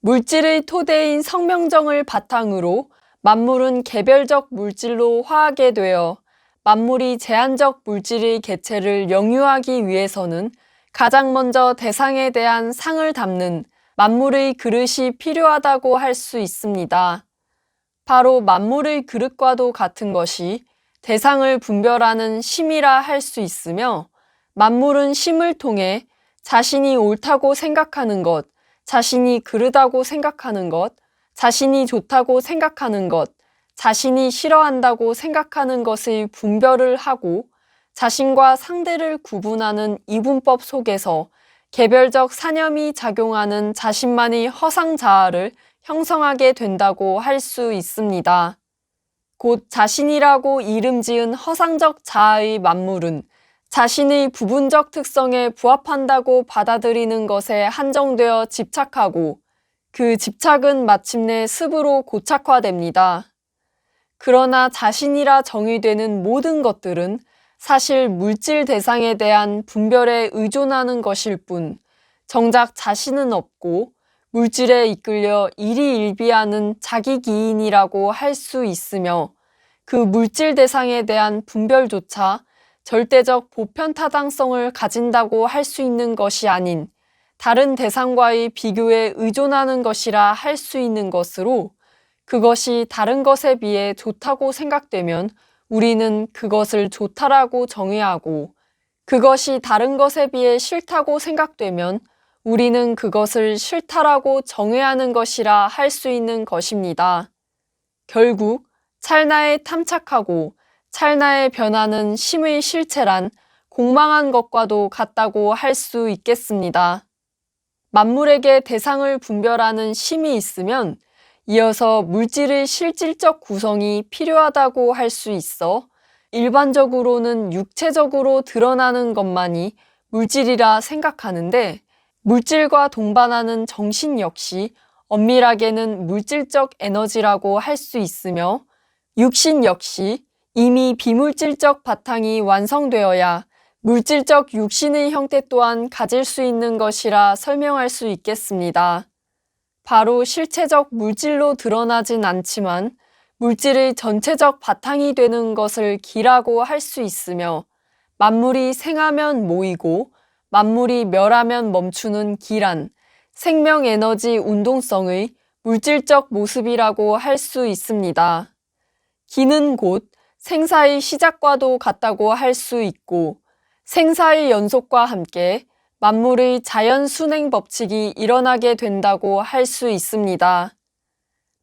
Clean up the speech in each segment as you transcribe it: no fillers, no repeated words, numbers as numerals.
물질의 토대인 성명정을 바탕으로 만물은 개별적 물질로 화하게 되어 만물이 제한적 물질의 개체를 영유하기 위해서는 가장 먼저 대상에 대한 상을 담는 만물의 그릇이 필요하다고 할 수 있습니다. 바로 만물의 그릇과도 같은 것이 대상을 분별하는 심이라 할 수 있으며, 만물은 심을 통해 자신이 옳다고 생각하는 것, 자신이 그르다고 생각하는 것, 자신이 좋다고 생각하는 것, 자신이 싫어한다고 생각하는 것의 분별을 하고 자신과 상대를 구분하는 이분법 속에서 개별적 사념이 작용하는 자신만의 허상자아를 형성하게 된다고 할 수 있습니다. 곧 자신이라고 이름 지은 허상적 자아의 만물은 자신의 부분적 특성에 부합한다고 받아들이는 것에 한정되어 집착하고, 그 집착은 마침내 습으로 고착화됩니다. 그러나 자신이라 정의되는 모든 것들은 사실 물질 대상에 대한 분별에 의존하는 것일 뿐, 정작 자신은 없고 물질에 이끌려 일희일비하는 자기기인이라고 할 수 있으며, 그 물질 대상에 대한 분별조차 절대적 보편타당성을 가진다고 할 수 있는 것이 아닌 다른 대상과의 비교에 의존하는 것이라 할 수 있는 것으로, 그것이 다른 것에 비해 좋다고 생각되면 우리는 그것을 좋다라고 정의하고, 그것이 다른 것에 비해 싫다고 생각되면 우리는 그것을 싫다라고 정의하는 것이라 할 수 있는 것입니다. 결국 찰나에 탐착하고 찰나에 변하는 심의 실체란 공망한 것과도 같다고 할 수 있겠습니다. 만물에게 대상을 분별하는 심이 있으면 이어서 물질의 실질적 구성이 필요하다고 할 수 있어, 일반적으로는 육체적으로 드러나는 것만이 물질이라 생각하는데, 물질과 동반하는 정신 역시 엄밀하게는 물질적 에너지라고 할 수 있으며, 육신 역시 이미 비물질적 바탕이 완성되어야 물질적 육신의 형태 또한 가질 수 있는 것이라 설명할 수 있겠습니다. 바로 실체적 물질로 드러나진 않지만 물질의 전체적 바탕이 되는 것을 기라고 할 수 있으며, 만물이 생하면 모이고 만물이 멸하면 멈추는 기란 생명에너지 운동성의 물질적 모습이라고 할 수 있습니다. 기는 곧 생사의 시작과도 같다고 할 수 있고, 생사의 연속과 함께 만물의 자연 순행 법칙이 일어나게 된다고 할 수 있습니다.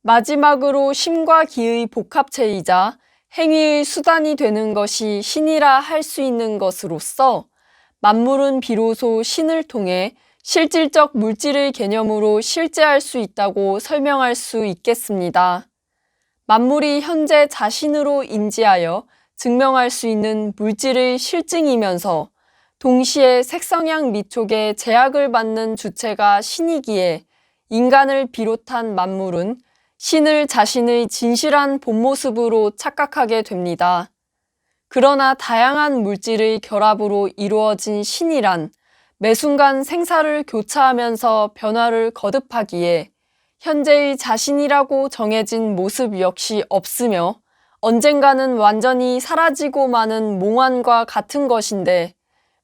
마지막으로 심과 기의 복합체이자 행위의 수단이 되는 것이 신이라 할 수 있는 것으로서, 만물은 비로소 신을 통해 실질적 물질의 개념으로 실제할 수 있다고 설명할 수 있겠습니다. 만물이 현재 자신으로 인지하여 증명할 수 있는 물질의 실증이면서 동시에 색성향 미촉에 제약을 받는 주체가 신이기에, 인간을 비롯한 만물은 신을 자신의 진실한 본 모습으로 착각하게 됩니다. 그러나 다양한 물질의 결합으로 이루어진 신이란 매 순간 생사를 교차하면서 변화를 거듭하기에 현재의 자신이라고 정해진 모습 역시 없으며 언젠가는 완전히 사라지고 마는 몽환과 같은 것인데,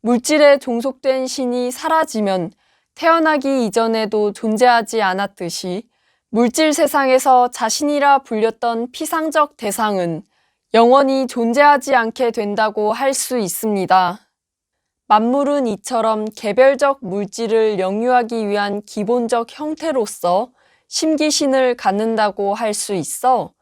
물질에 종속된 신이 사라지면 태어나기 이전에도 존재하지 않았듯이 물질 세상에서 자신이라 불렸던 피상적 대상은 영원히 존재하지 않게 된다고 할 수 있습니다. 만물은 이처럼 개별적 물질을 영유하기 위한 기본적 형태로서 심기신을 갖는다고 할 수 있어,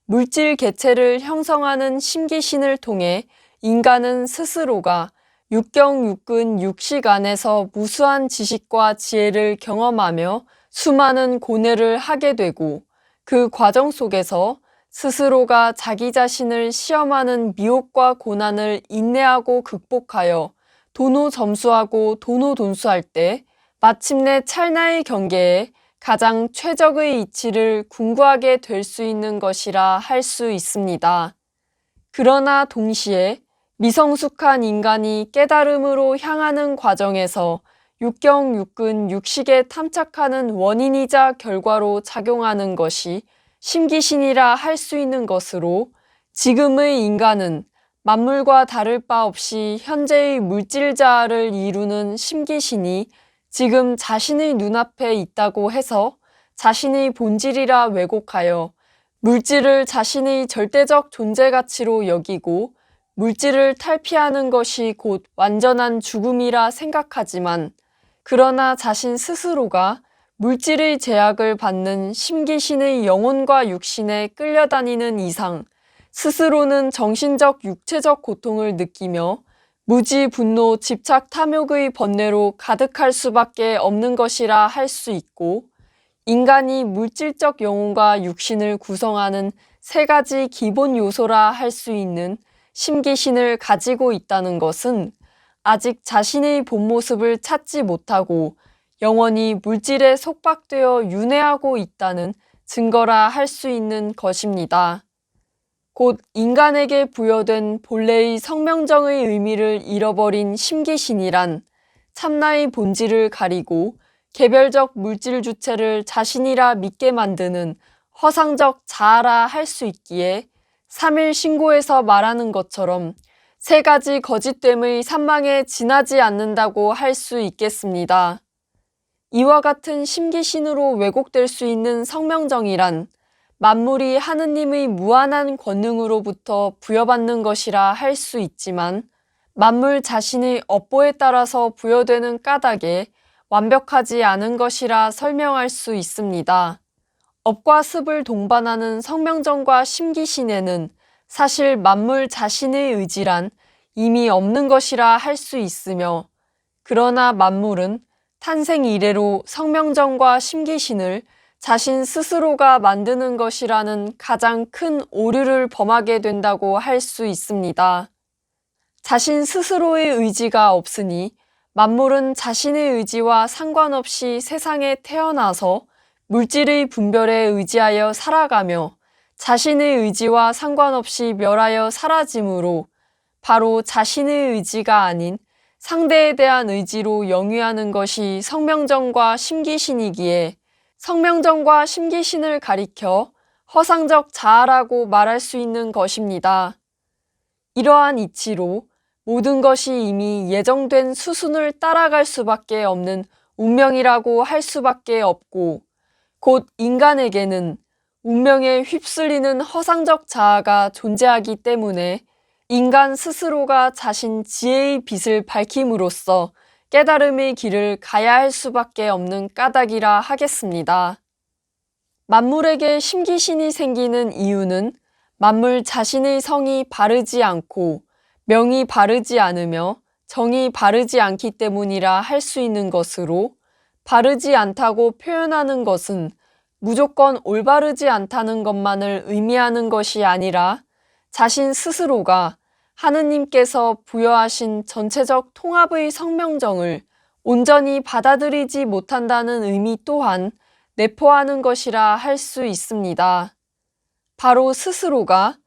물질 개체를 형성하는 심기신을 통해 인간은 스스로가 육경육근 육식 안에서 무수한 지식과 지혜를 경험하며 수많은 고뇌를 하게 되고, 그 과정 속에서 스스로가 자기 자신을 시험하는 미혹과 고난을 인내하고 극복하여 도노점수하고 도노돈수할 때 마침내 찰나의 경계에 가장 최적의 이치를 궁구하게 될 수 있는 것이라 할 수 있습니다. 그러나 동시에 미성숙한 인간이 깨달음으로 향하는 과정에서 육경, 육근, 육식에 탐착하는 원인이자 결과로 작용하는 것이 심기신이라 할 수 있는 것으로 지금의 인간은 만물과 다를 바 없이 현재의 물질자아를 이루는 심기신이 지금 자신의 눈앞에 있다고 해서 자신의 본질이라 왜곡하여 물질을 자신의 절대적 존재 가치로 여기고 물질을 탈피하는 것이 곧 완전한 죽음이라 생각하지만 그러나 자신 스스로가 물질의 제약을 받는 심기신의 영혼과 육신에 끌려다니는 이상 스스로는 정신적, 육체적 고통을 느끼며 무지, 분노, 집착, 탐욕의 번뇌로 가득할 수밖에 없는 것이라 할 수 있고 인간이 물질적 영혼과 육신을 구성하는 세 가지 기본 요소라 할 수 있는 심기신을 가지고 있다는 것은 아직 자신의 본 모습을 찾지 못하고 영원히 물질에 속박되어 윤회하고 있다는 증거라 할 수 있는 것입니다. 곧 인간에게 부여된 본래의 성명정의 의미를 잃어버린 심기신이란 참나의 본질을 가리고 개별적 물질 주체를 자신이라 믿게 만드는 허상적 자아라 할 수 있기에 삼일신고에서 말하는 것처럼 세 가지 거짓됨의 산망에 지나지 않는다고 할 수 있겠습니다. 이와 같은 심기신으로 왜곡될 수 있는 성명정이란 만물이 하느님의 무한한 권능으로부터 부여받는 것이라 할 수 있지만 만물 자신의 업보에 따라서 부여되는 까닭에 완벽하지 않은 것이라 설명할 수 있습니다. 업과 습을 동반하는 성명정과 심기신에는 사실 만물 자신의 의지란 이미 없는 것이라 할 수 있으며 그러나 만물은 탄생 이래로 성명정과 심기신을 자신 스스로가 만드는 것이라는 가장 큰 오류를 범하게 된다고 할 수 있습니다. 자신 스스로의 의지가 없으니 만물은 자신의 의지와 상관없이 세상에 태어나서 물질의 분별에 의지하여 살아가며 자신의 의지와 상관없이 멸하여 사라지므로 바로 자신의 의지가 아닌 상대에 대한 의지로 영위하는 것이 성명정과 심기신이기에 성명정과 심기신을 가리켜 허상적 자아라고 말할 수 있는 것입니다. 이러한 이치로 모든 것이 이미 예정된 수순을 따라갈 수밖에 없는 운명이라고 할 수밖에 없고 곧 인간에게는 운명에 휩쓸리는 허상적 자아가 존재하기 때문에 인간 스스로가 자신 지혜의 빛을 밝힘으로써 깨달음의 길을 가야 할 수밖에 없는 까닭이라 하겠습니다. 만물에게 심기신이 생기는 이유는 만물 자신의 성이 바르지 않고 명이 바르지 않으며 정이 바르지 않기 때문이라 할 수 있는 것으로 바르지 않다고 표현하는 것은 무조건 올바르지 않다는 것만을 의미하는 것이 아니라 자신 스스로가 하느님께서 부여하신 전체적 통합의 성명정을 온전히 받아들이지 못한다는 의미 또한 내포하는 것이라 할 수 있습니다. 바로 스스로가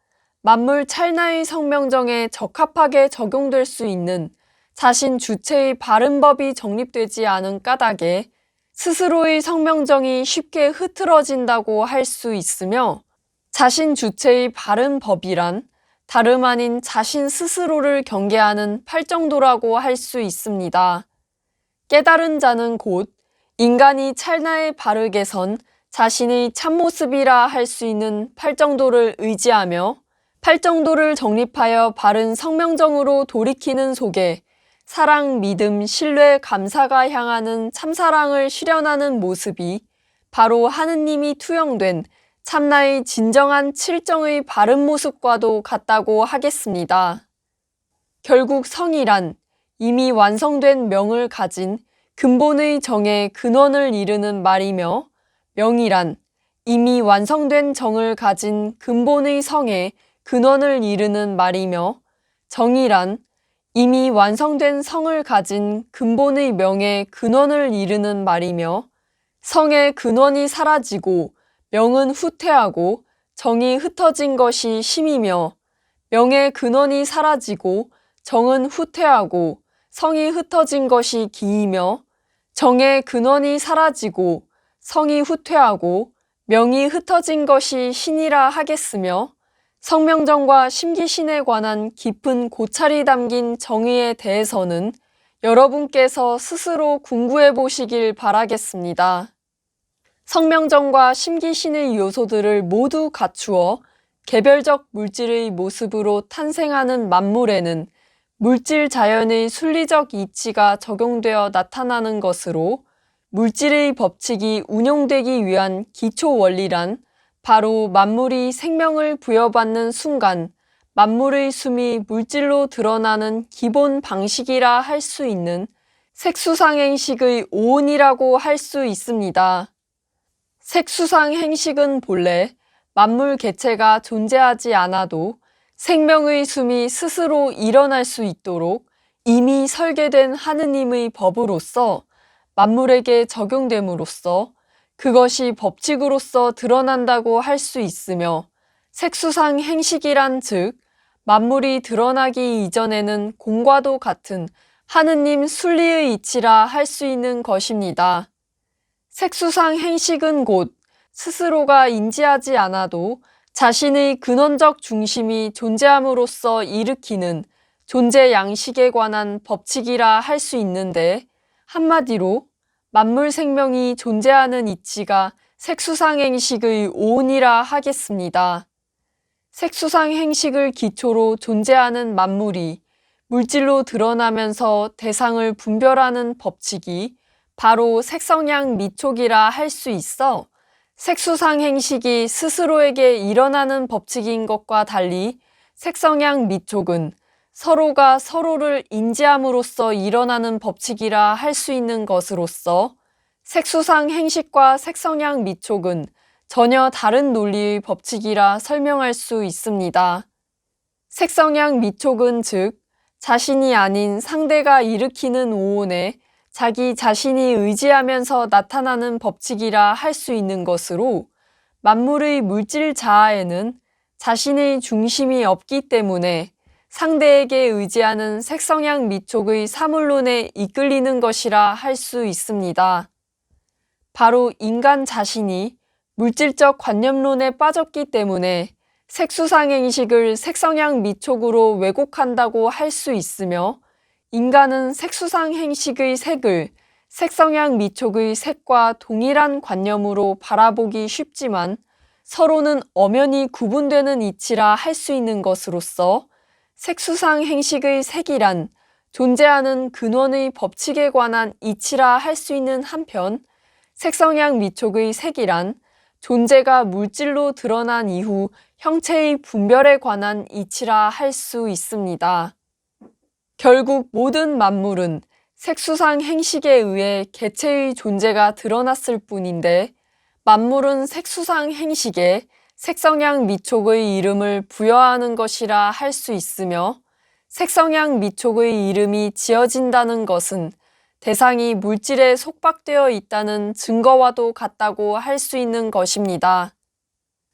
만물 찰나의 성명정에 적합하게 적용될 수 있는 자신 주체의 바른 법이 정립되지 않은 까닭에 스스로의 성명정이 쉽게 흐트러진다고 할 수 있으며 자신 주체의 바른 법이란 다름 아닌 자신 스스로를 경계하는 팔정도라고 할 수 있습니다. 깨달은 자는 곧 인간이 찰나에 바르게 선 자신의 참모습이라 할 수 있는 팔정도를 의지하며 팔정도를 정립하여 바른 성명정으로 돌이키는 속에 사랑, 믿음, 신뢰, 감사가 향하는 참사랑을 실현하는 모습이 바로 하느님이 투영된 참나의 진정한 칠정의 바른 모습과도 같다고 하겠습니다. 결국 성이란 이미 완성된 명을 가진 근본의 정의 근원을 이르는 말이며 명이란 이미 완성된 정을 가진 근본의 성의 근원을 이르는 말이며 정이란 이미 완성된 성을 가진 근본의 명의 근원을 이르는 말이며 성의 근원이 사라지고 명은 후퇴하고 정이 흩어진 것이 심이며 명의 근원이 사라지고 정은 후퇴하고 성이 흩어진 것이 기이며 정의 근원이 사라지고 성이 후퇴하고 명이 흩어진 것이 신이라 하겠으며 성명정과 심기신에 관한 깊은 고찰이 담긴 정의에 대해서는 여러분께서 스스로 궁구해 보시길 바라겠습니다. 성명정과 심기신의 요소들을 모두 갖추어 개별적 물질의 모습으로 탄생하는 만물에는 물질 자연의 순리적 이치가 적용되어 나타나는 것으로 물질의 법칙이 운용되기 위한 기초 원리란 바로 만물이 생명을 부여받는 순간 만물의 숨이 물질로 드러나는 기본 방식이라 할 수 있는 색수상행식의 오온이라고 할 수 있습니다. 색수상행식은 본래 만물 개체가 존재하지 않아도 생명의 숨이 스스로 일어날 수 있도록 이미 설계된 하느님의 법으로서 만물에게 적용됨으로써 그것이 법칙으로서 드러난다고 할 수 있으며 색수상 행식이란 즉 만물이 드러나기 이전에는 공과도 같은 하느님 순리의 이치라 할 수 있는 것입니다. 색수상 행식은 곧 스스로가 인지하지 않아도 자신의 근원적 중심이 존재함으로써 일으키는 존재 양식에 관한 법칙이라 할 수 있는데 한마디로 만물 생명이 존재하는 이치가 색수상행식의 오온이라 하겠습니다. 색수상행식을 기초로 존재하는 만물이 물질로 드러나면서 대상을 분별하는 법칙이 바로 색성양 미촉이라 할 수 있어 색수상행식이 스스로에게 일어나는 법칙인 것과 달리 색성양 미촉은 서로가 서로를 인지함으로써 일어나는 법칙이라 할 수 있는 것으로서 색수상 행식과 색성양 미촉은 전혀 다른 논리의 법칙이라 설명할 수 있습니다. 색성양 미촉은 즉 자신이 아닌 상대가 일으키는 오온에 자기 자신이 의지하면서 나타나는 법칙이라 할 수 있는 것으로 만물의 물질 자아에는 자신의 중심이 없기 때문에 상대에게 의지하는 색성양 미촉의 사물론에 이끌리는 것이라 할 수 있습니다. 바로 인간 자신이 물질적 관념론에 빠졌기 때문에 색수상행식을 색성양 미촉으로 왜곡한다고 할 수 있으며 인간은 색수상행식의 색을 색성양 미촉의 색과 동일한 관념으로 바라보기 쉽지만 서로는 엄연히 구분되는 이치라 할 수 있는 것으로서 색수상행식의 색이란 존재하는 근원의 법칙에 관한 이치라 할 수 있는 한편 색성양 미촉의 색이란 존재가 물질로 드러난 이후 형체의 분별에 관한 이치라 할 수 있습니다. 결국 모든 만물은 색수상 행식에 의해 개체의 존재가 드러났을 뿐인데 만물은 색수상 행식에 색성양 미촉의 이름을 부여하는 것이라 할 수 있으며 색성양 미촉의 이름이 지어진다는 것은 대상이 물질에 속박되어 있다는 증거와도 같다고 할 수 있는 것입니다.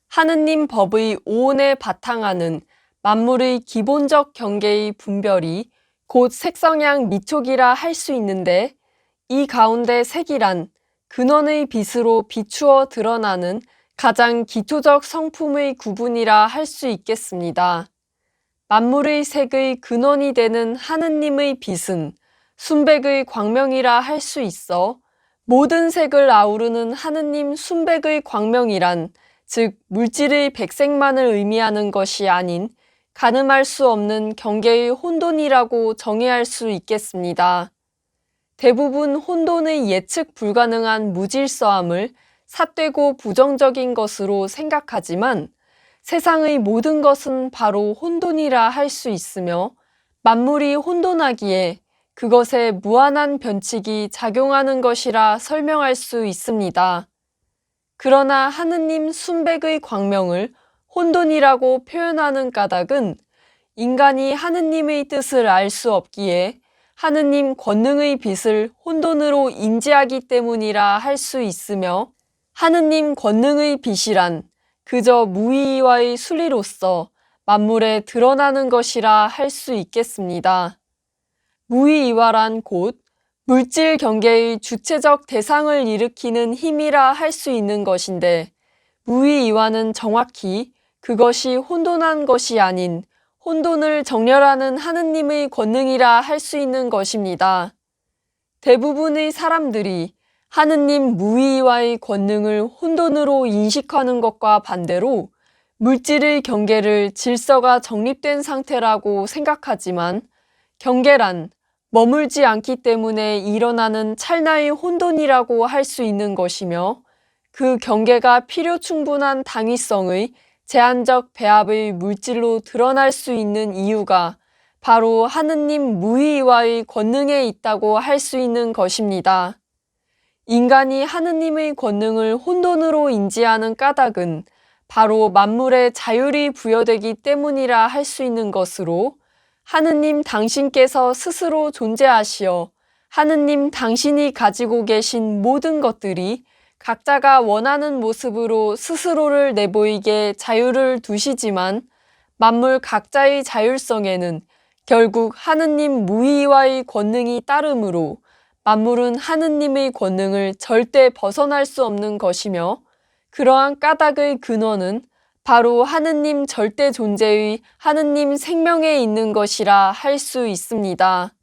하느님 법의 오온에 바탕하는 만물의 기본적 경계의 분별이 곧 색성양 미촉이라 할 수 있는데 이 가운데 색이란 근원의 빛으로 비추어 드러나는 가장 기초적 성품의 구분이라 할 수 있겠습니다. 만물의 색의 근원이 되는 하느님의 빛은 순백의 광명이라 할 수 있어 모든 색을 아우르는 하느님 순백의 광명이란 즉 물질의 백색만을 의미하는 것이 아닌 가늠할 수 없는 경계의 혼돈이라고 정의할 수 있겠습니다. 대부분 혼돈의 예측 불가능한 무질서함을 삿되고 부정적인 것으로 생각하지만 세상의 모든 것은 바로 혼돈이라 할 수 있으며 만물이 혼돈하기에 그것에 무한한 변칙이 작용하는 것이라 설명할 수 있습니다. 그러나 하느님 순백의 광명을 혼돈이라고 표현하는 까닭은 인간이 하느님의 뜻을 알 수 없기에 하느님 권능의 빛을 혼돈으로 인지하기 때문이라 할 수 있으며 하느님 권능의 빛이란 그저 무의와의 순리로서 만물에 드러나는 것이라 할 수 있겠습니다. 무의이화란 곧 물질 경계의 주체적 대상을 일으키는 힘이라 할 수 있는 것인데 무의이완은 정확히 그것이 혼돈한 것이 아닌 혼돈을 정렬하는 하느님의 권능이라 할 수 있는 것입니다. 대부분의 사람들이 하느님 무의와의 권능을 혼돈으로 인식하는 것과 반대로 물질의 경계를 질서가 정립된 상태라고 생각하지만 경계란 머물지 않기 때문에 일어나는 찰나의 혼돈이라고 할 수 있는 것이며 그 경계가 필요 충분한 당위성의 제한적 배합의 물질로 드러날 수 있는 이유가 바로 하느님 무의와의 권능에 있다고 할 수 있는 것입니다. 인간이 하느님의 권능을 혼돈으로 인지하는 까닭은 바로 만물에 자율이 부여되기 때문이라 할 수 있는 것으로 하느님 당신께서 스스로 존재하시어 하느님 당신이 가지고 계신 모든 것들이 각자가 원하는 모습으로 스스로를 내보이게 자유를 두시지만 만물 각자의 자율성에는 결국 하느님 무의와의 권능이 따르므로 만물은 하느님의 권능을 절대 벗어날 수 없는 것이며 그러한 까닭의 근원은 바로 하느님 절대 존재의 하느님 생명에 있는 것이라 할 수 있습니다.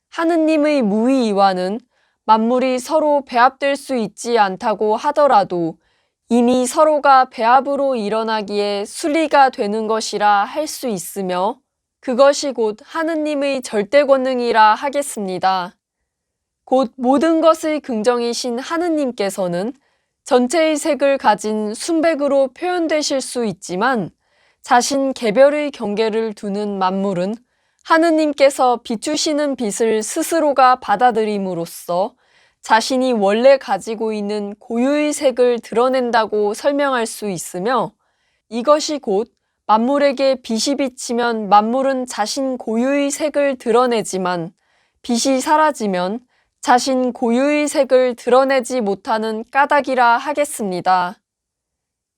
하느님의 무의이완은 만물이 서로 배합될 수 있지 않다고 하더라도 이미 서로가 배합으로 일어나기에 순리가 되는 것이라 할 수 있으며 그것이 곧 하느님의 절대 권능이라 하겠습니다. 곧 모든 것의 긍정이신 하느님께서는 전체의 색을 가진 순백으로 표현되실 수 있지만 자신 개별의 경계를 두는 만물은 하느님께서 비추시는 빛을 스스로가 받아들임으로써 자신이 원래 가지고 있는 고유의 색을 드러낸다고 설명할 수 있으며 이것이 곧 만물에게 빛이 비치면 만물은 자신 고유의 색을 드러내지만 빛이 사라지면 자신 고유의 색을 드러내지 못하는 까닭이라 하겠습니다.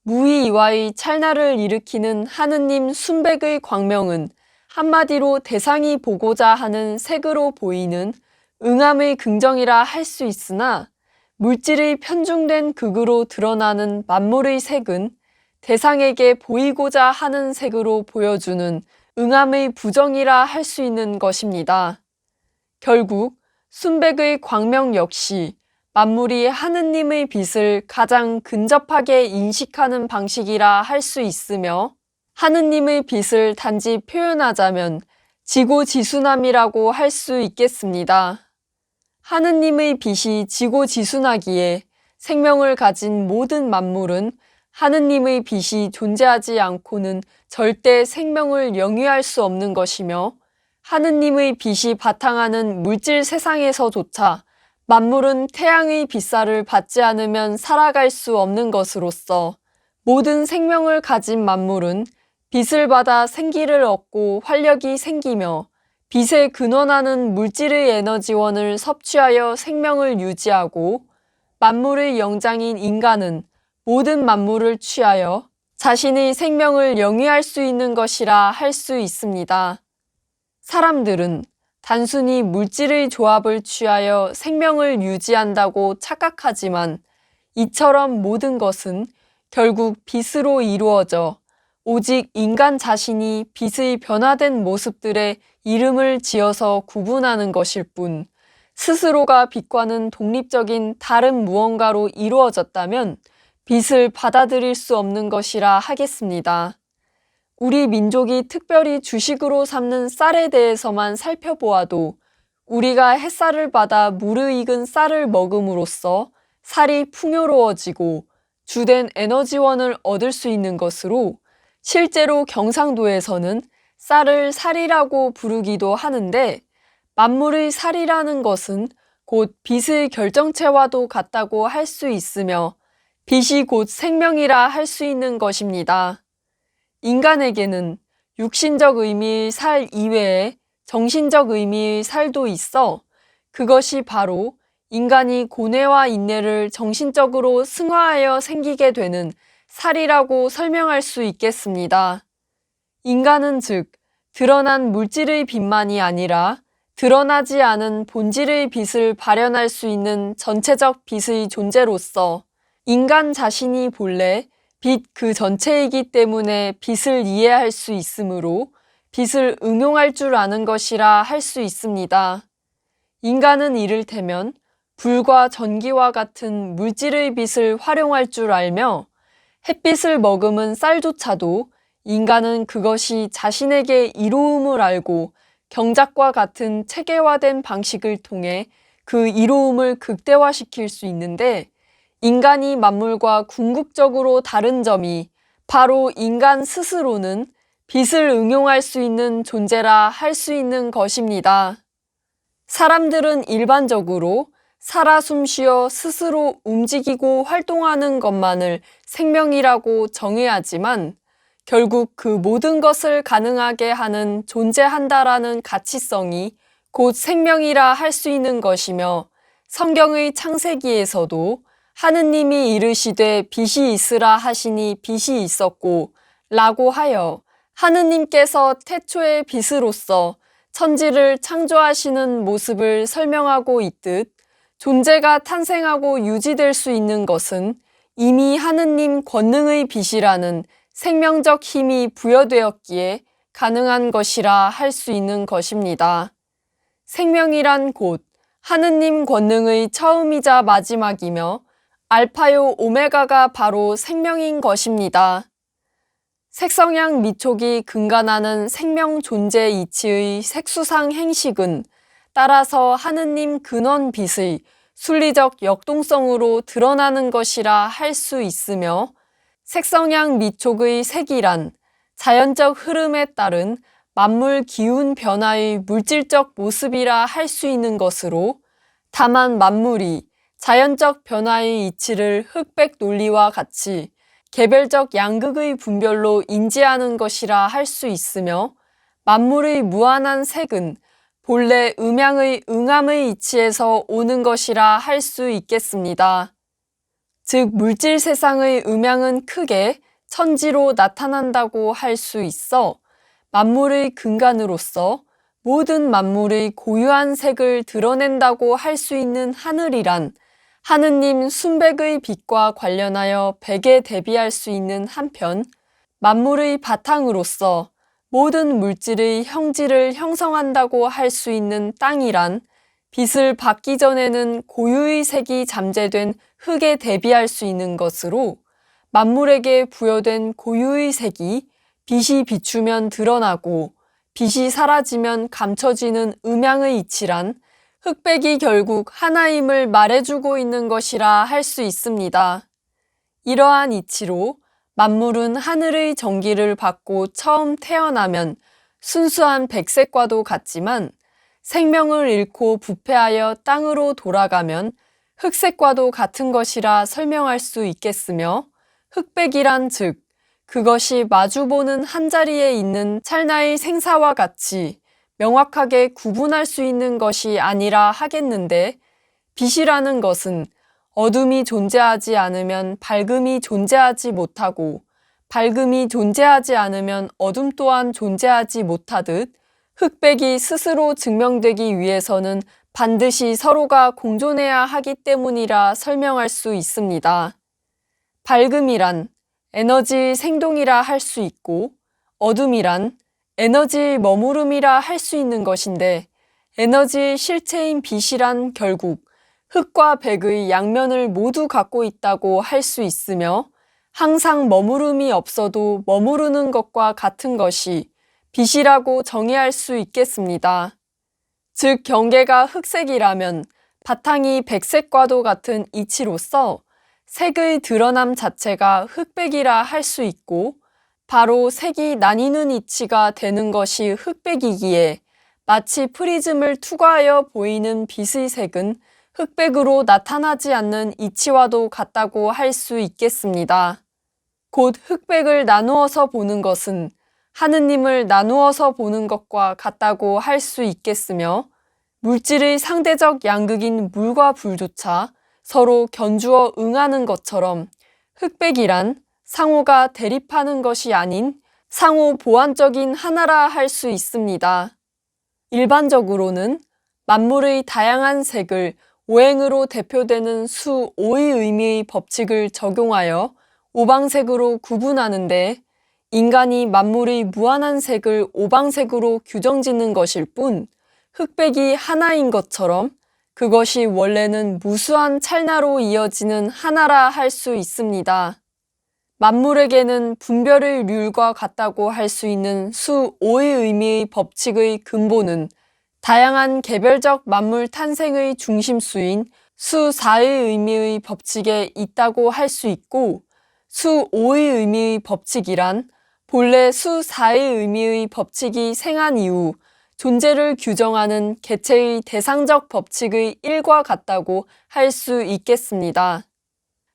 무의이와의 찰나를 일으키는 하느님 순백의 광명은 한마디로 대상이 보고자 하는 색으로 보이는 응암의 긍정이라 할 수 있으나 물질의 편중된 극으로 드러나는 만물의 색은 대상에게 보이고자 하는 색으로 보여주는 응암의 부정이라 할 수 있는 것입니다. 결국 순백의 광명 역시 만물이 하느님의 빛을 가장 근접하게 인식하는 방식이라 할 수 있으며 하느님의 빛을 단지 표현하자면 지고지순함이라고 할 수 있겠습니다. 하느님의 빛이 지고지순하기에 생명을 가진 모든 만물은 하느님의 빛이 존재하지 않고는 절대 생명을 영위할 수 없는 것이며 하느님의 빛이 바탕하는 물질 세상에서조차 만물은 태양의 빛살을 받지 않으면 살아갈 수 없는 것으로서 모든 생명을 가진 만물은 빛을 받아 생기를 얻고 활력이 생기며 빛에 근원하는 물질의 에너지원을 섭취하여 생명을 유지하고 만물의 영장인 인간은 모든 만물을 취하여 자신의 생명을 영위할 수 있는 것이라 할 수 있습니다. 사람들은 단순히 물질의 조합을 취하여 생명을 유지한다고 착각하지만 이처럼 모든 것은 결국 빛으로 이루어져 오직 인간 자신이 빛의 변화된 모습들의 이름을 지어서 구분하는 것일 뿐 스스로가 빛과는 독립적인 다른 무언가로 이루어졌다면 빛을 받아들일 수 없는 것이라 하겠습니다. 우리 민족이 특별히 주식으로 삼는 쌀에 대해서만 살펴보아도 우리가 햇살을 받아 무르익은 쌀을 먹음으로써 살이 풍요로워지고 주된 에너지원을 얻을 수 있는 것으로 실제로 경상도에서는 쌀을 살이라고 부르기도 하는데 만물의 살이라는 것은 곧 빛의 결정체와도 같다고 할 수 있으며 빛이 곧 생명이라 할 수 있는 것입니다. 인간에게는 육신적 의미의 살 이외에 정신적 의미의 살도 있어 그것이 바로 인간이 고뇌와 인내를 정신적으로 승화하여 생기게 되는 살이라고 설명할 수 있겠습니다. 인간은 즉 드러난 물질의 빛만이 아니라 드러나지 않은 본질의 빛을 발현할 수 있는 전체적 빛의 존재로서 인간 자신이 본래 빛 그 전체이기 때문에 빛을 이해할 수 있으므로 빛을 응용할 줄 아는 것이라 할 수 있습니다. 인간은 이를테면 불과 전기와 같은 물질의 빛을 활용할 줄 알며 햇빛을 머금은 쌀조차도 인간은 그것이 자신에게 이로움을 알고 경작과 같은 체계화된 방식을 통해 그 이로움을 극대화시킬 수 있는데 인간이 만물과 궁극적으로 다른 점이 바로 인간 스스로는 빛을 응용할 수 있는 존재라 할 수 있는 것입니다. 사람들은 일반적으로 살아 숨쉬어 스스로 움직이고 활동하는 것만을 생명이라고 정의하지만 결국 그 모든 것을 가능하게 하는 존재한다라는 가치성이 곧 생명이라 할 수 있는 것이며 성경의 창세기에서도 하느님이 이르시되 빛이 있으라 하시니 빛이 있었고 라고 하여 하느님께서 태초의 빛으로서 천지를 창조하시는 모습을 설명하고 있듯 존재가 탄생하고 유지될 수 있는 것은 이미 하느님 권능의 빛이라는 생명적 힘이 부여되었기에 가능한 것이라 할 수 있는 것입니다. 생명이란 곧 하느님 권능의 처음이자 마지막이며 알파요 오메가가 바로 생명인 것입니다. 색성향 미촉이 근간하는 생명 존재 이치의 색수상 행식은 따라서 하느님 근원 빛의 순리적 역동성으로 드러나는 것이라 할 수 있으며 색성향 미촉의 색이란 자연적 흐름에 따른 만물 기운 변화의 물질적 모습이라 할 수 있는 것으로 다만 만물이 자연적 변화의 이치를 흑백 논리와 같이 개별적 양극의 분별로 인지하는 것이라 할 수 있으며 만물의 무한한 색은 본래 음양의 응암의 이치에서 오는 것이라 할 수 있겠습니다. 즉 물질 세상의 음양은 크게 천지로 나타난다고 할 수 있어 만물의 근간으로서 모든 만물의 고유한 색을 드러낸다고 할 수 있는 하늘이란 하느님 순백의 빛과 관련하여 백에 대비할 수 있는 한편 만물의 바탕으로서 모든 물질의 형질을 형성한다고 할 수 있는 땅이란 빛을 받기 전에는 고유의 색이 잠재된 흙에 대비할 수 있는 것으로 만물에게 부여된 고유의 색이 빛이 비추면 드러나고 빛이 사라지면 감춰지는 음양의 이치란 흑백이 결국 하나임을 말해주고 있는 것이라 할 수 있습니다. 이러한 이치로 만물은 하늘의 전기를 받고 처음 태어나면 순수한 백색과도 같지만 생명을 잃고 부패하여 땅으로 돌아가면 흑색과도 같은 것이라 설명할 수 있겠으며 흑백이란 즉 그것이 마주보는 한자리에 있는 찰나의 생사와 같이 명확하게 구분할 수 있는 것이 아니라 하겠는데 빛이라는 것은 어둠이 존재하지 않으면 밝음이 존재하지 못하고 밝음이 존재하지 않으면 어둠 또한 존재하지 못하듯 흑백이 스스로 증명되기 위해서는 반드시 서로가 공존해야 하기 때문이라 설명할 수 있습니다. 밝음이란 에너지의 생동이라 할 수 있고 어둠이란 에너지의 머무름이라 할 수 있는 것인데 에너지의 실체인 빛이란 결국 흑과 백의 양면을 모두 갖고 있다고 할 수 있으며 항상 머무름이 없어도 머무르는 것과 같은 것이 빛이라고 정의할 수 있겠습니다. 즉 경계가 흑색이라면 바탕이 백색과도 같은 이치로서 색의 드러남 자체가 흑백이라 할 수 있고 바로 색이 나뉘는 이치가 되는 것이 흑백이기에 마치 프리즘을 투과하여 보이는 빛의 색은 흑백으로 나타나지 않는 이치와도 같다고 할 수 있겠습니다. 곧 흑백을 나누어서 보는 것은 하느님을 나누어서 보는 것과 같다고 할 수 있겠으며 물질의 상대적 양극인 물과 불조차 서로 견주어 응하는 것처럼 흑백이란 상호가 대립하는 것이 아닌 상호 보완적인 하나라 할 수 있습니다. 일반적으로는 만물의 다양한 색을 오행으로 대표되는 수 5의 의미의 법칙을 적용하여 오방색으로 구분하는데 인간이 만물의 무한한 색을 오방색으로 규정짓는 것일 뿐 흑백이 하나인 것처럼 그것이 원래는 무수한 찰나로 이어지는 하나라 할 수 있습니다. 만물에게는 분별의 률과 같다고 할 수 있는 수 5의 의미의 법칙의 근본은 다양한 개별적 만물 탄생의 중심수인 수 4의 의미의 법칙에 있다고 할 수 있고 수 5의 의미의 법칙이란 본래 수 4의 의미의 법칙이 생한 이후 존재를 규정하는 개체의 대상적 법칙의 일과 같다고 할 수 있겠습니다.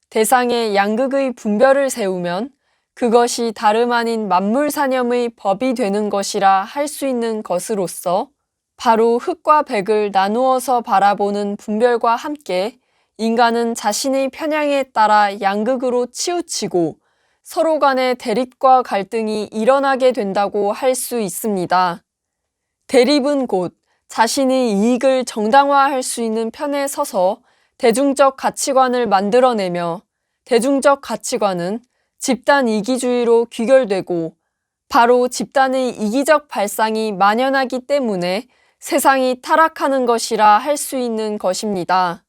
대상에 양극의 분별을 세우면 그것이 다름 아닌 만물사념의 법이 되는 것이라 할 수 있는 것으로서 바로 흑과 백을 나누어서 바라보는 분별과 함께 인간은 자신의 편향에 따라 양극으로 치우치고 서로 간의 대립과 갈등이 일어나게 된다고 할 수 있습니다. 대립은 곧 자신의 이익을 정당화할 수 있는 편에 서서 대중적 가치관을 만들어내며 대중적 가치관은 집단 이기주의로 귀결되고 바로 집단의 이기적 발상이 만연하기 때문에 세상이 타락하는 것이라 할 수 있는 것입니다.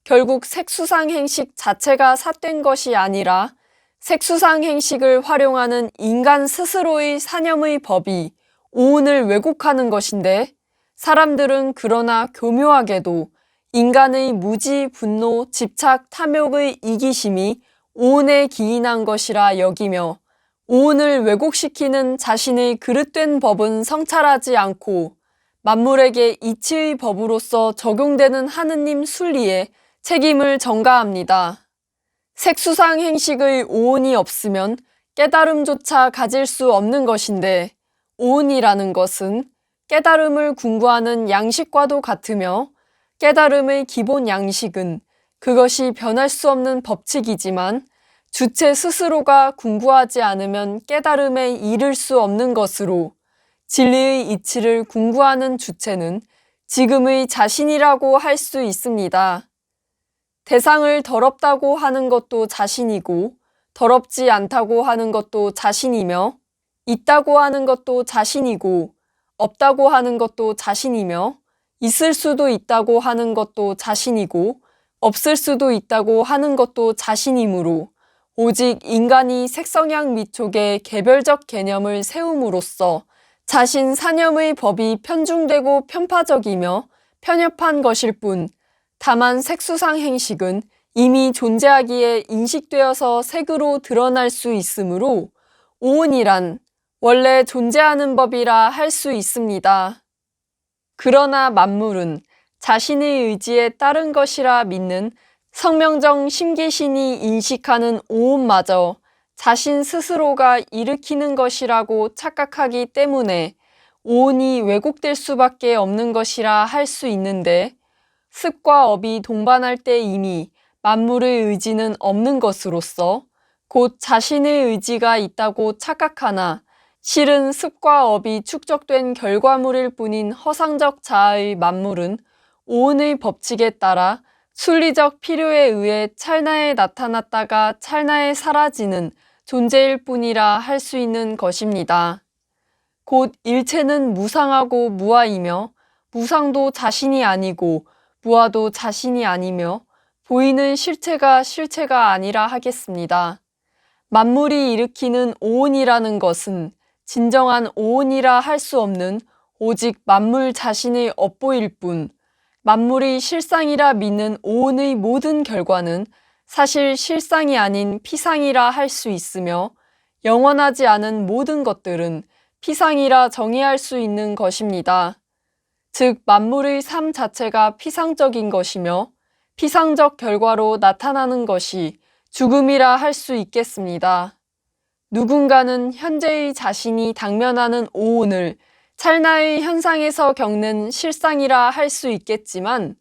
결국 색수상 행식 자체가 삿된 것이 아니라 색수상 행식을 활용하는 인간 스스로의 사념의 법이 오온을 왜곡하는 것인데 사람들은 그러나 교묘하게도 인간의 무지, 분노, 집착, 탐욕의 이기심이 오온에 기인한 것이라 여기며 오온을 왜곡시키는 자신의 그릇된 법은 성찰하지 않고 만물에게 이치의 법으로서 적용되는 하느님 순리에 책임을 전가합니다. 색수상 행식의 오온이 없으면 깨달음조차 가질 수 없는 것인데 오온이라는 것은 깨달음을 궁구하는 양식과도 같으며 깨달음의 기본 양식은 그것이 변할 수 없는 법칙이지만 주체 스스로가 궁구하지 않으면 깨달음에 이를 수 없는 것으로 진리의 이치를 궁구하는 주체는 지금의 자신이라고 할 수 있습니다. 대상을 더럽다고 하는 것도 자신이고 더럽지 않다고 하는 것도 자신이며 있다고 하는 것도 자신이고 없다고 하는 것도 자신이며 있을 수도 있다고 하는 것도 자신이고 없을 수도 있다고 하는 것도 자신이므로 오직 인간이 색성향 미촉의 개별적 개념을 세움으로써 자신 사념의 법이 편중되고 편파적이며 편협한 것일 뿐 다만 색수상 행식은 이미 존재하기에 인식되어서 색으로 드러날 수 있으므로 오온이란 원래 존재하는 법이라 할 수 있습니다. 그러나 만물은 자신의 의지에 따른 것이라 믿는 성명정 심기신이 인식하는 오온마저 자신 스스로가 일으키는 것이라고 착각하기 때문에 오온이 왜곡될 수밖에 없는 것이라 할 수 있는데 습과 업이 동반할 때 이미 만물의 의지는 없는 것으로서 곧 자신의 의지가 있다고 착각하나 실은 습과 업이 축적된 결과물일 뿐인 허상적 자아의 만물은 오온의 법칙에 따라 순리적 필요에 의해 찰나에 나타났다가 찰나에 사라지는 존재일 뿐이라 할 수 있는 것입니다. 곧 일체는 무상하고 무아이며 무상도 자신이 아니고 무아도 자신이 아니며 보이는 실체가 실체가 아니라 하겠습니다. 만물이 일으키는 오온이라는 것은 진정한 오온이라 할 수 없는 오직 만물 자신의 업보일 뿐 만물이 실상이라 믿는 오온의 모든 결과는 사실 실상이 아닌 피상이라 할 수 있으며 영원하지 않은 모든 것들은 피상이라 정의할 수 있는 것입니다. 즉 만물의 삶 자체가 피상적인 것이며 피상적 결과로 나타나는 것이 죽음이라 할 수 있겠습니다. 누군가는 현재의 자신이 당면하는 오온을 찰나의 현상에서 겪는 실상이라 할 수 있겠지만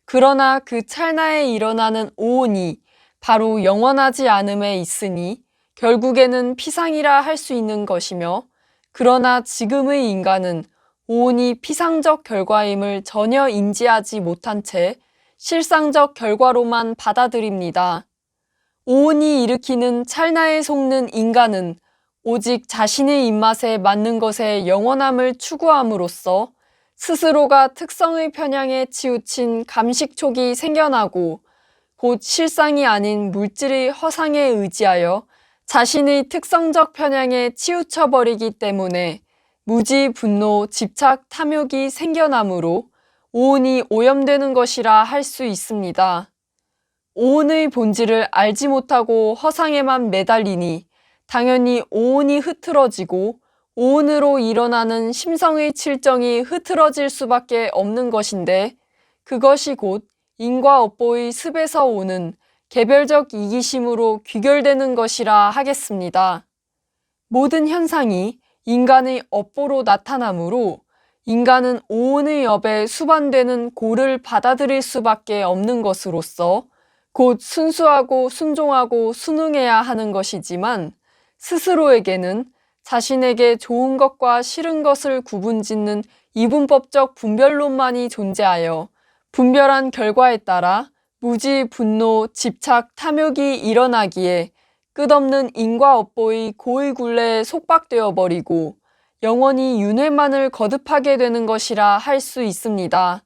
그러나 그 찰나에 일어나는 오온이 바로 영원하지 않음에 있으니 결국에는 피상이라 할 수 있는 것이며 그러나 지금의 인간은 오온이 피상적 결과임을 전혀 인지하지 못한 채 실상적 결과로만 받아들입니다. 오온이 일으키는 찰나에 속는 인간은 오직 자신의 입맛에 맞는 것의 영원함을 추구함으로써 스스로가 특성의 편향에 치우친 감식촉이 생겨나고 곧 실상이 아닌 물질의 허상에 의지하여 자신의 특성적 편향에 치우쳐버리기 때문에 무지, 분노, 집착, 탐욕이 생겨나므로 오온이 오염되는 것이라 할 수 있습니다. 오온의 본질을 알지 못하고 허상에만 매달리니 당연히 오온이 흐트러지고 오온으로 일어나는 심성의 칠정이 흐트러질 수밖에 없는 것인데 그것이 곧 인과 업보의 습에서 오는 개별적 이기심으로 귀결되는 것이라 하겠습니다. 모든 현상이 인간의 업보로 나타나므로 인간은 오온의 업에 수반되는 고를 받아들일 수밖에 없는 것으로서 곧 순수하고 순종하고 순응해야 하는 것이지만 스스로에게는 자신에게 좋은 것과 싫은 것을 구분짓는 이분법적 분별론만이 존재하여 분별한 결과에 따라 무지, 분노, 집착, 탐욕이 일어나기에 끝없는 인과 업보의 고의 굴레에 속박되어 버리고 영원히 윤회만을 거듭하게 되는 것이라 할 수 있습니다.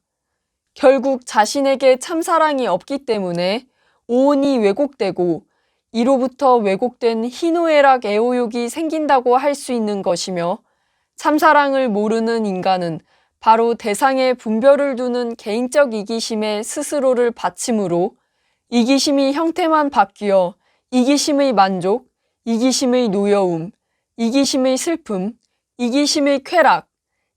결국 자신에게 참사랑이 없기 때문에 오온이 왜곡되고 이로부터 왜곡된 희노애락 애호욕이 생긴다고 할 수 있는 것이며 참사랑을 모르는 인간은 바로 대상에 분별을 두는 개인적 이기심에 스스로를 바치므로 이기심이 형태만 바뀌어 이기심의 만족, 이기심의 노여움, 이기심의 슬픔, 이기심의 쾌락,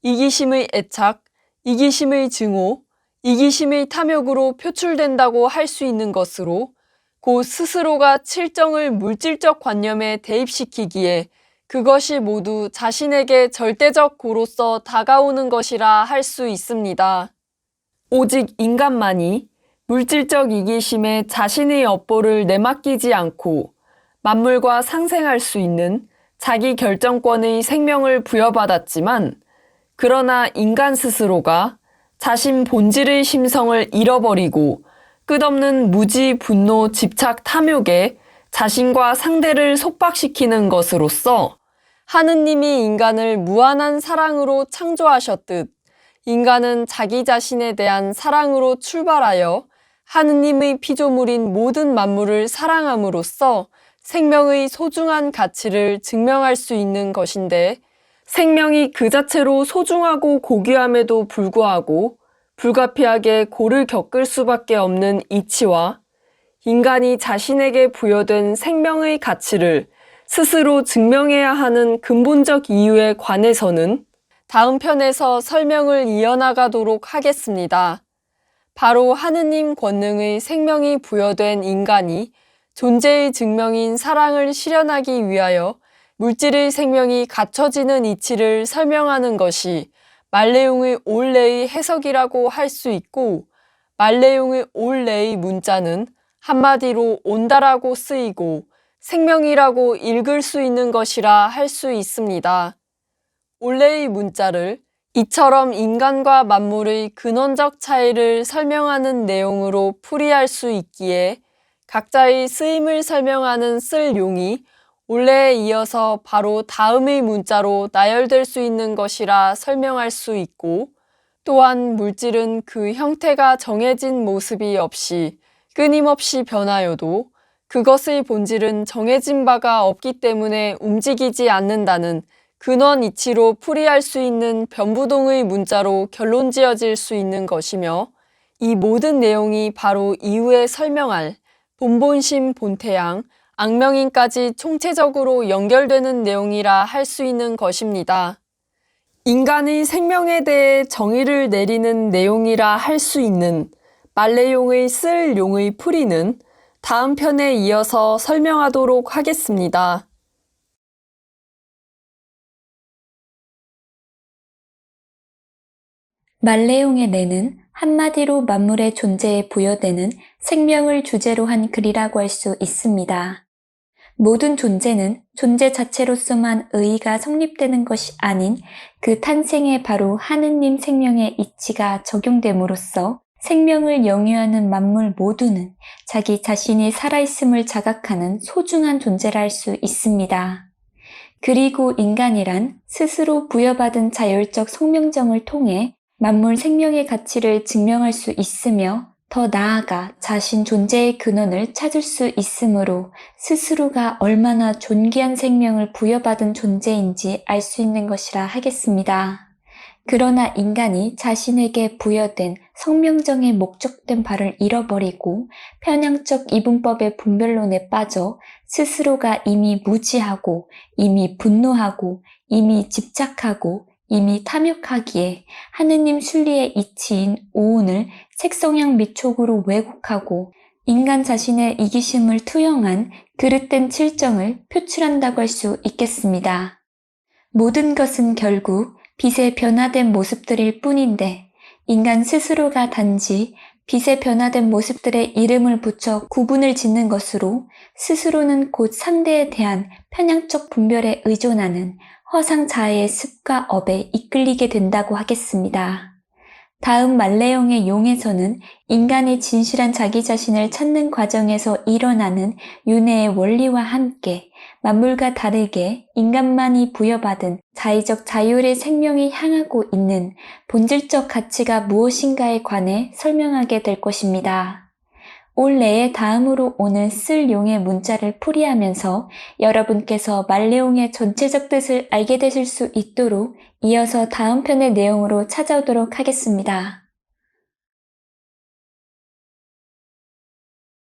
이기심의 애착, 이기심의 증오, 이기심의 탐욕으로 표출된다고 할 수 있는 것으로 곧 스스로가 칠정을 물질적 관념에 대입시키기에 그것이 모두 자신에게 절대적 고로서 다가오는 것이라 할 수 있습니다. 오직 인간만이 물질적 이기심에 자신의 업보를 내맡기지 않고 만물과 상생할 수 있는 자기 결정권의 생명을 부여받았지만 그러나 인간 스스로가 자신 본질의 심성을 잃어버리고 끝없는 무지, 분노, 집착, 탐욕에 자신과 상대를 속박시키는 것으로서 하느님이 인간을 무한한 사랑으로 창조하셨듯 인간은 자기 자신에 대한 사랑으로 출발하여 하느님의 피조물인 모든 만물을 사랑함으로써 생명의 소중한 가치를 증명할 수 있는 것인데 생명이 그 자체로 소중하고 고귀함에도 불구하고 불가피하게 고를 겪을 수밖에 없는 이치와 인간이 자신에게 부여된 생명의 가치를 스스로 증명해야 하는 근본적 이유에 관해서는 다음 편에서 설명을 이어나가도록 하겠습니다. 바로 하느님 권능의 생명이 부여된 인간이 존재의 증명인 사랑을 실현하기 위하여 물질의 생명이 갖춰지는 이치를 설명하는 것이 말레용의 올레의 해석이라고 할 수 있고 말레용의 올레의 문자는 한마디로 온다라고 쓰이고 생명이라고 읽을 수 있는 것이라 할 수 있습니다. 올레의 문자를 이처럼 인간과 만물의 근원적 차이를 설명하는 내용으로 풀이할 수 있기에 각자의 쓰임을 설명하는 쓸 용이 올레에 이어서 바로 다음의 문자로 나열될 수 있는 것이라 설명할 수 있고 또한 물질은 그 형태가 정해진 모습이 없이 끊임없이 변하여도 그것의 본질은 정해진 바가 없기 때문에 움직이지 않는다는 근원 이치로 풀이할 수 있는 변부동의 문자로 결론지어질 수 있는 것이며 이 모든 내용이 바로 이후에 설명할 본본심 본태양, 악명인까지 총체적으로 연결되는 내용이라 할 수 있는 것입니다. 인간의 생명에 대해 정의를 내리는 내용이라 할 수 있는 말레용의 쓸 용의 풀이는 다음 편에 이어서 설명하도록 하겠습니다. 말레용의 내는 한마디로 만물의 존재에 부여되는 생명을 주제로 한 글이라고 할 수 있습니다. 모든 존재는 존재 자체로서만 의의가 성립되는 것이 아닌 그 탄생에 바로 하느님 생명의 이치가 적용됨으로써 생명을 영유하는 만물 모두는 자기 자신이 살아있음을 자각하는 소중한 존재라 할 수 있습니다. 그리고 인간이란 스스로 부여받은 자율적 성명정을 통해 만물 생명의 가치를 증명할 수 있으며 더 나아가 자신 존재의 근원을 찾을 수 있으므로 스스로가 얼마나 존귀한 생명을 부여받은 존재인지 알 수 있는 것이라 하겠습니다. 그러나 인간이 자신에게 부여된 성명정에 목적된 바를 잃어버리고 편향적 이분법의 분별론에 빠져 스스로가 이미 무지하고 이미 분노하고 이미 집착하고 이미 탐욕하기에 하느님 순리의 이치인 오운을 색성향 미촉으로 왜곡하고 인간 자신의 이기심을 투영한 그릇된 칠정을 표출한다고 할 수 있겠습니다. 모든 것은 결국 빛의 변화된 모습들일 뿐인데 인간 스스로가 단지 빛의 변화된 모습들의 이름을 붙여 구분을 짓는 것으로 스스로는 곧 상대에 대한 편향적 분별에 의존하는 허상자아의 습과 업에 이끌리게 된다고 하겠습니다. 다음 말레용의 용에서는 인간이 진실한 자기 자신을 찾는 과정에서 일어나는 윤회의 원리와 함께 만물과 다르게 인간만이 부여받은 자의적 자율의 생명이 향하고 있는 본질적 가치가 무엇인가에 관해 설명하게 될 것입니다. 올해의 다음으로 오늘 쓸 용의 문자를 풀이하면서 여러분께서 말레용의 전체적 뜻을 알게 되실 수 있도록 이어서 다음 편의 내용으로 찾아오도록 하겠습니다.